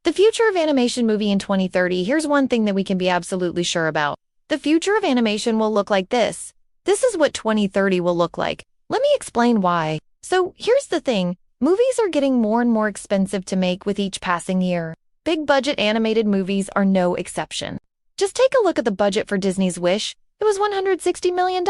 The future of animation movie in 2030, here's one thing that we can be absolutely sure about. The future of animation will look like this. This is what 2030 will look like. Let me explain why. So here's the thing. Movies are getting more and more expensive to make with each passing year. Big budget animated movies are no exception. Just take a look at the budget for Disney's Wish. It was $160 million.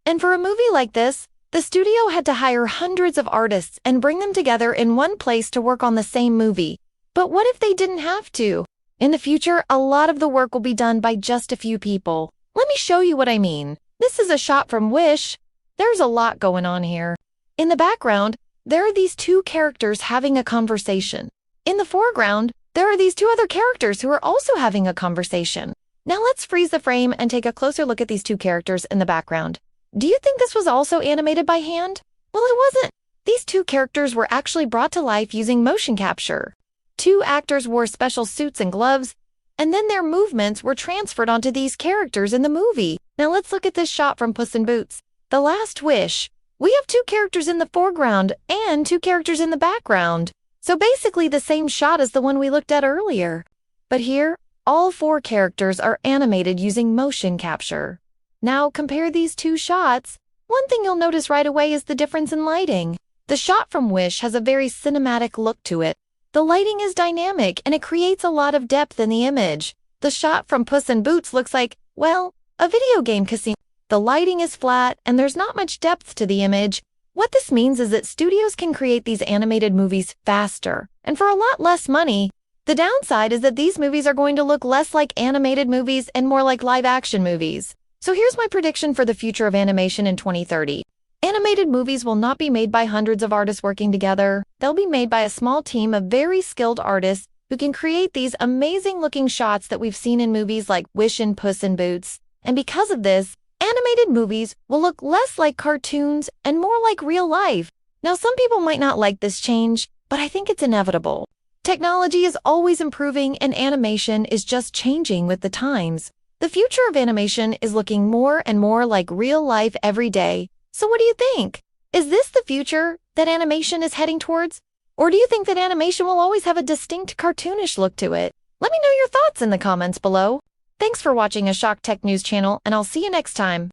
And for a movie like this, the studio had to hire hundreds of artists and bring them together in one place to work on the same movie. But what if they didn't have to? In the future, a lot of the work will be done by just a few people. Let me show you what I mean. This is a shot from Wish. There's a lot going on here. In the background, there are these two characters having a conversation. In the foreground, there are these two other characters who are also having a conversation. Now let's freeze the frame and take a closer look at these two characters in the background. Do you think this was also animated by hand? Well, it wasn't. These two characters were actually brought to life using motion capture. Two actors wore special suits and gloves, and then their movements were transferred onto these characters in the movie. Now let's look at this shot from Puss in Boots. The Last Wish. We have two characters in the foreground and two characters in the background. So basically the same shot as the one we looked at earlier. But here, all four characters are animated using motion capture. Now compare these two shots. One thing you'll notice right away is the difference in lighting. The shot from Wish has a very cinematic look to it. The lighting is dynamic and it creates a lot of depth in the image. The shot from Puss in Boots looks like, well, a video game casino. The lighting is flat and there's not much depth to the image. What this means is that studios can create these animated movies faster and for a lot less money. The downside is that these movies are going to look less like animated movies and more like live-action movies. So here's my prediction for the future of animation in 2030. Animated movies will not be made by hundreds of artists working together. They'll be made by a small team of very skilled artists who can create these amazing-looking shots that we've seen in movies like Wish and Puss in Boots. And because of this, animated movies will look less like cartoons and more like real life. Now, some people might not like this change, but I think it's inevitable. Technology is always improving and animation is just changing with the times. The future of animation is looking more and more like real life every day. So what do you think? Is this the future that animation is heading towards? Or do you think that animation will always have a distinct cartoonish look to it? Let me know your thoughts in the comments below. Thanks for watching a Shock Tech News channel, and I'll see you next time.